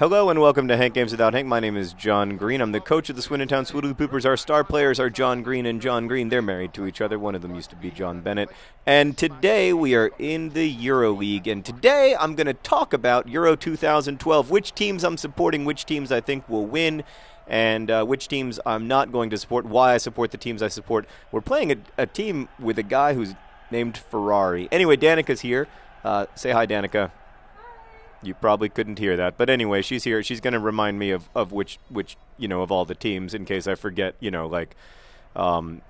Hello and welcome to Hank Games Without Hank. My name is John Green. I'm the coach of the Swindon Swoodilypoopers. Our star players are John Green and John Green. They're married to each other. One of them used to be John Bennett. And today we are in the Euro League. And today I'm going to talk about Euro 2012, which teams I'm supporting, which teams I think will win, and which teams I'm not going to support, why I support the teams I support. We're playing a team with a guy who's named Ferrari. Anyway, Danica's here. Say hi, Danica. You probably couldn't hear that, but anyway, she's here. She's going to remind me of which of all the teams in case I forget, with a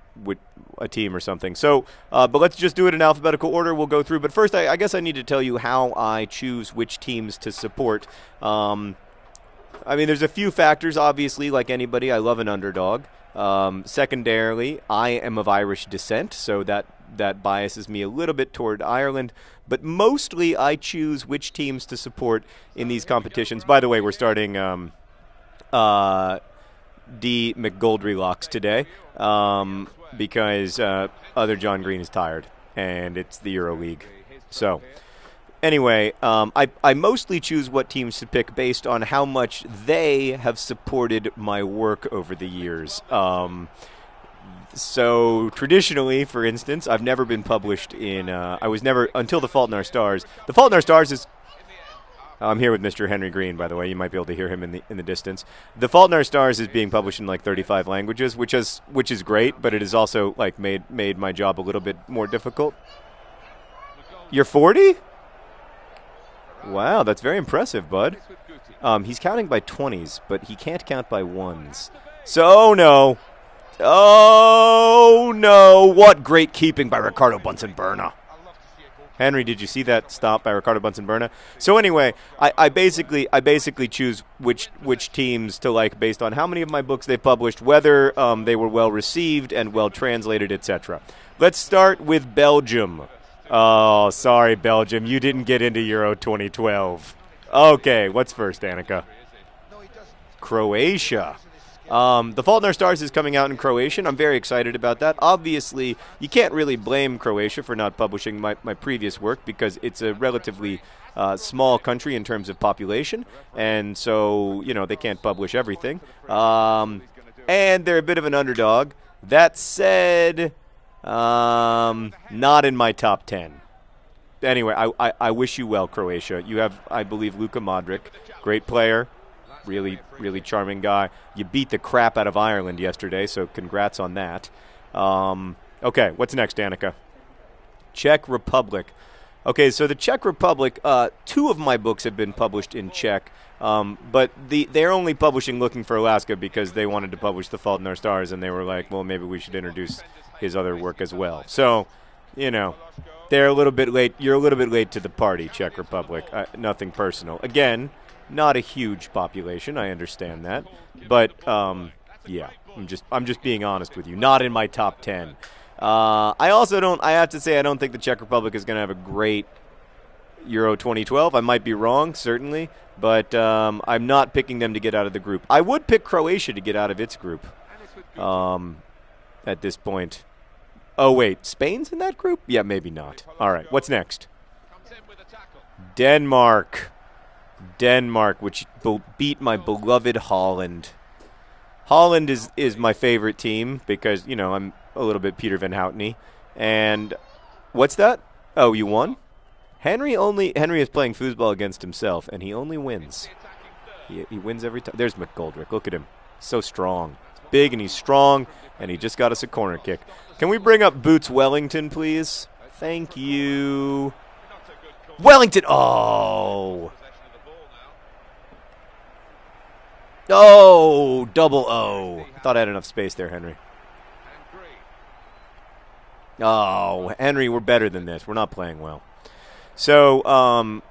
team or something. So, but let's just do it in alphabetical order. We'll go through. But first, I guess I need to tell you how I choose which teams to support. There's a few factors. Obviously, like anybody, I love an underdog. Secondarily, I am of Irish descent, so that biases me a little bit toward Ireland. But mostly I choose which teams to support in these competitions. By the way, we're starting D. McGoldrylocks today because other John Green is tired, and it's the Euro League. So anyway, I mostly choose what teams to pick based on how much they have supported my work over the years. So traditionally, for instance, I've never been published in. I was never until The Fault in Our Stars. The Fault in Our Stars is. I'm here with Mr. Henry Green, by the way. You might be able to hear him in the distance. The Fault in Our Stars is being published in like 35 languages, which is great, but it has also like made my job a little bit more difficult. You're 40? Wow, that's very impressive, bud. He's counting by 20s, but he can't count by ones. So no. Oh, no. What great keeping by Ricardo Bunsen-Berna. Henry, did you see that stop by Ricardo Bunsen-Berna? So anyway, I basically choose which teams to like based on how many of my books they published, whether they were well received and well translated, etc. Let's start with Belgium. Oh, sorry, Belgium. You didn't get into Euro 2012. Okay, what's first, Danica? Croatia. The Fault in Our Stars is coming out in Croatian. I'm very excited about that. Obviously, you can't really blame Croatia for not publishing my previous work because it's a relatively small country in terms of population, and so, they can't publish everything. And they're a bit of an underdog. That said, not in my top 10. Anyway, I wish you well, Croatia. You have, I believe, Luka Modric, great player. Really, really charming guy. You beat the crap out of Ireland yesterday, so congrats on that. Okay, what's next, Danica? Czech Republic. Okay, so the Czech Republic, two of my books have been published in Czech, but they're only publishing Looking for Alaska because they wanted to publish The Fault in Our Stars, and they were like, well, maybe we should introduce his other work as well. So, they're a little bit late. You're a little bit late to the party, Czech Republic. Nothing personal. Again, not a huge population, I understand that, but yeah, I'm just being honest with you. Not in my top 10. I have to say I don't think the Czech Republic is going to have a great Euro 2012. I might be wrong, certainly, but I'm not picking them to get out of the group. I would pick Croatia to get out of its group at this point. Oh, wait, Spain's in that group? Yeah, maybe not. All right, what's next? Denmark, which beat my beloved Holland. Holland is my favorite team because, I'm a little bit Peter Van Houten-y. And what's that? Oh, you won? Henry is playing foosball against himself, and he only wins. He wins every time. There's McGoldrick. Look at him. So strong. He's big and he's strong, and he just got us a corner kick. Can we bring up Boots Wellington, please? Thank you. Wellington. Oh. Oh, double O. I thought I had enough space there, Henry. Oh, Henry, we're better than this. We're not playing well. So,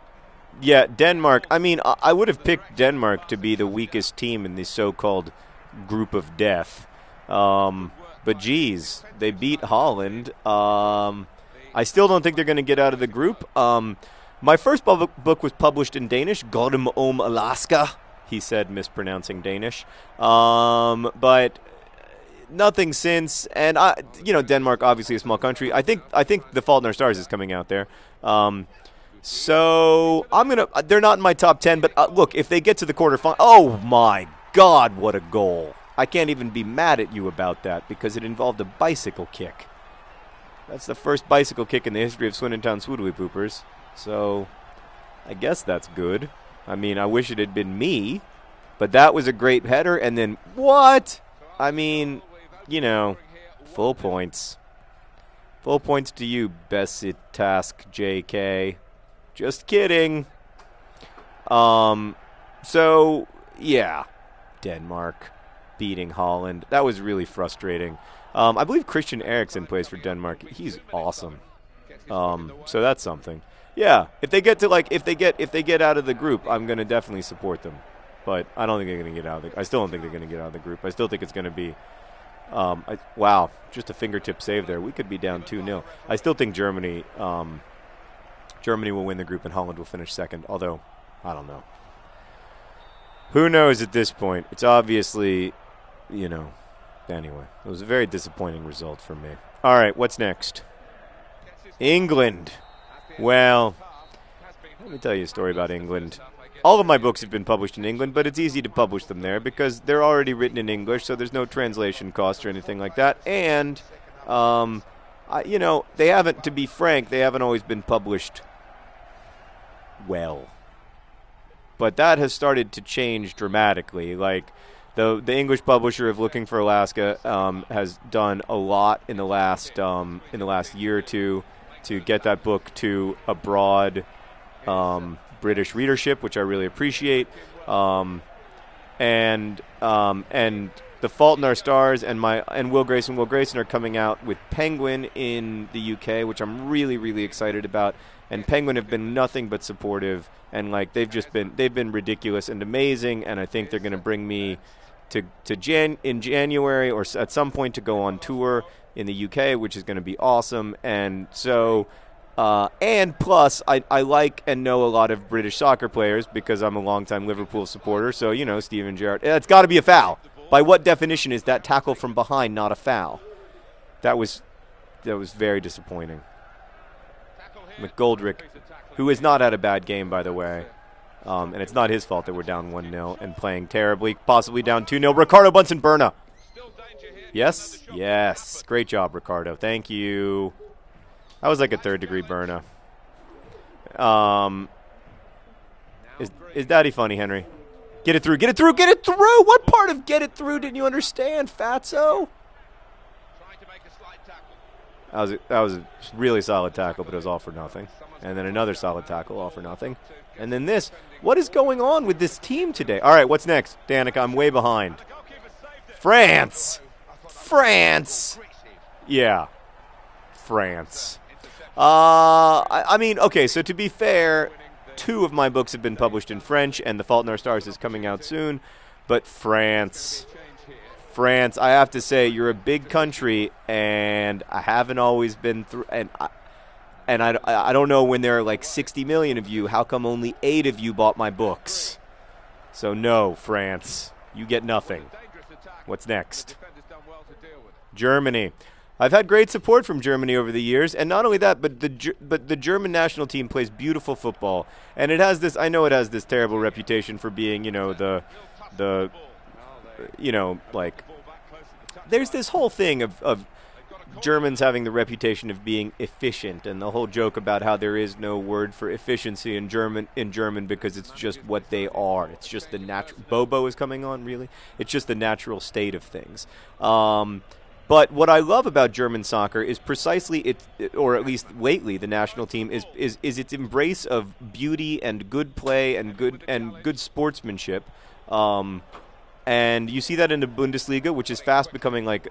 yeah, Denmark. I would have picked Denmark to be the weakest team in the so-called group of death. But, geez, they beat Holland. I still don't think they're going to get out of the group. My first book was published in Danish, Godem om Alaska. He said, mispronouncing Danish. But nothing since. And Denmark, obviously a small country. I think The Fault in Our Stars is coming out there. So they're not in my top 10, but look, if they get to the quarterfinal, oh my God, what a goal. I can't even be mad at you about that because it involved a bicycle kick. That's the first bicycle kick in the history of Swindon Town Swoodilypoopers. So I guess that's good. I mean, I wish it had been me, but that was a great header. And then what? I mean, full points. Full points to you, Bessie Task JK. Just kidding. So, yeah. Denmark beating Holland. That was really frustrating. I believe Christian Eriksen plays for Denmark. He's awesome. So that's something. Yeah, if they get out of the group, I'm going to definitely support them. But I don't think they're going to get out of I still don't think they're going to get out of the group. I still think it's going to be wow, just a fingertip save there. We could be down 2-0. I still think Germany will win the group and Holland will finish second, although I don't know. Who knows at this point? It's obviously, anyway, it was a very disappointing result for me. All right, what's next? England. Well, let me tell you a story about England. All of my books have been published in England, but it's easy to publish them there because they're already written in English, so there's no translation cost or anything like that. And, they haven't, to be frank, they haven't always been published well. But that has started to change dramatically. Like, the English publisher of Looking for Alaska has done a lot in the last year or two to get that book to a broad British readership, which I really appreciate. And The Fault in Our Stars and Will Grayson are coming out with Penguin in the UK, which I'm really, really excited about. And Penguin have been nothing but supportive, and they've been ridiculous and amazing. And I think they're going to bring me in January or at some point to go on tour in the UK, which is going to be awesome. And so, and plus, I like and know a lot of British soccer players because I'm a longtime Liverpool supporter. So, Steven Gerrard. It's got to be a foul. By what definition is that tackle from behind not a foul? That was very disappointing. McGoldrick, who has not had a bad game, by the way, and it's not his fault that we're down 1-0 and playing terribly, possibly down 2-0. Ricardo Bunsen-Burna. Yes? Yes. Great job, Ricardo. Thank you. That was like a third-degree Burna. Is Daddy funny, Henry? Get it through, get it through, get it through! What part of get it through didn't you understand, fatso? That was a really solid tackle, but it was all for nothing. And then another solid tackle, all for nothing. And then this. What is going on with this team today? All right, what's next? Danica, I'm way behind. France! France! Yeah. France. I mean, okay, so to be fair, 2 of my books have been published in French, and The Fault in Our Stars is coming out soon. But France, I have to say, you're a big country, and I haven't always been through. And I don't know, when there are like 60 million of you, how come only 8 of you bought my books? So no, France, you get nothing. What's next? Germany. I've had great support from Germany over the years, and not only that, but the German national team plays beautiful football, and it has this. I know it has this terrible reputation for being, there's this whole thing of Germans having the reputation of being efficient, and the whole joke about how there is no word for efficiency in German because it's just what they are. It's just the natural. Bobo is coming on, really. It's just the natural state of things. But what I love about German soccer is precisely or at least lately, the national team is its embrace of beauty and good play and good sportsmanship. And you see that in the Bundesliga, which is fast becoming like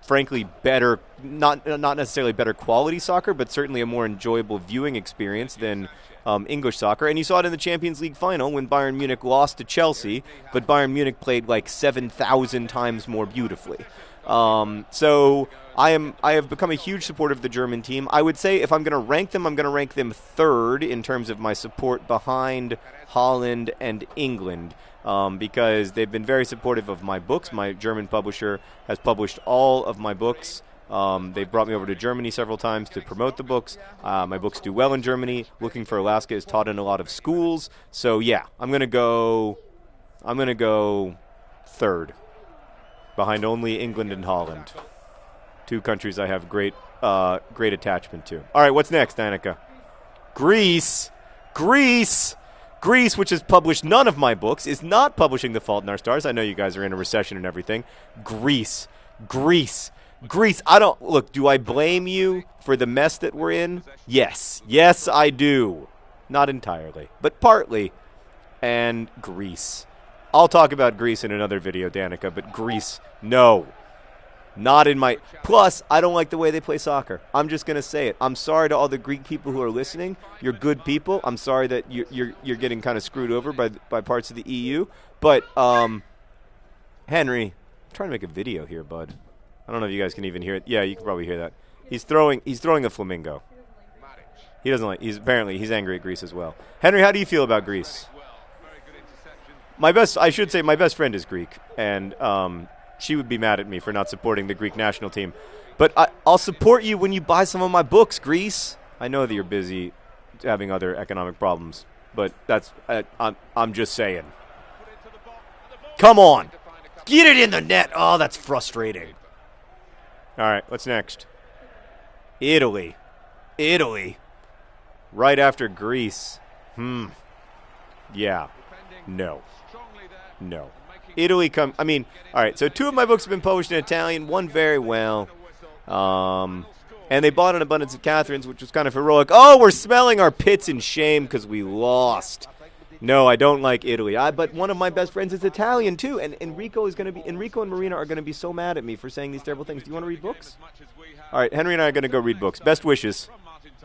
frankly better, not necessarily better quality soccer, but certainly a more enjoyable viewing experience than English soccer. And you saw it in the Champions League final when Bayern Munich lost to Chelsea, but Bayern Munich played like 7,000 times more beautifully. So I have become a huge supporter of the German team. I would say if I'm going to rank them, I'm going to rank them third in terms of my support behind Holland and England, because they've been very supportive of my books. My German publisher has published all of my books They've brought me over to Germany several times to promote the books. My books do well in Germany. Looking for Alaska is taught in a lot of schools. So yeah, I'm gonna go third, behind only England and Holland, 2 countries I have great attachment to. All right, what's next, Annika? Greece, which has published none of my books, is not publishing The Fault in Our Stars. I know you guys are in a recession and everything. Greece. I don't look. Do I blame you for the mess that we're in? Yes, I do. Not entirely, but partly. And Greece. I'll talk about Greece in another video, Danica, but Greece, no. Not in my... Plus, I don't like the way they play soccer. I'm just going to say it. I'm sorry to all the Greek people who are listening. You're good people. I'm sorry that you're getting kind of screwed over by parts of the EU. But, Henry, I'm trying to make a video here, bud. I don't know if you guys can even hear it. Yeah, you can probably hear that. He's throwing a flamingo. He doesn't like... He's angry at Greece as well. Henry, how do you feel about Greece? My best friend is Greek, and she would be mad at me for not supporting the Greek national team. But I'll support you when you buy some of my books, Greece. I know that you're busy having other economic problems, but that's I'm just saying. Come on. Get it in the net. Oh, that's frustrating. All right, what's next? Italy. Right after Greece. Yeah. No. Italy all right, so 2 of my books have been published in Italian, 1 very well. And they bought an abundance of Catherine's, which was kind of heroic. Oh, we're smelling our pits in shame because we lost. No, I don't like Italy. But one of my best friends is Italian, too. And Enrico and Marina are going to be so mad at me for saying these terrible things. Do you want to read books? All right, Henry and I are going to go read books. Best wishes.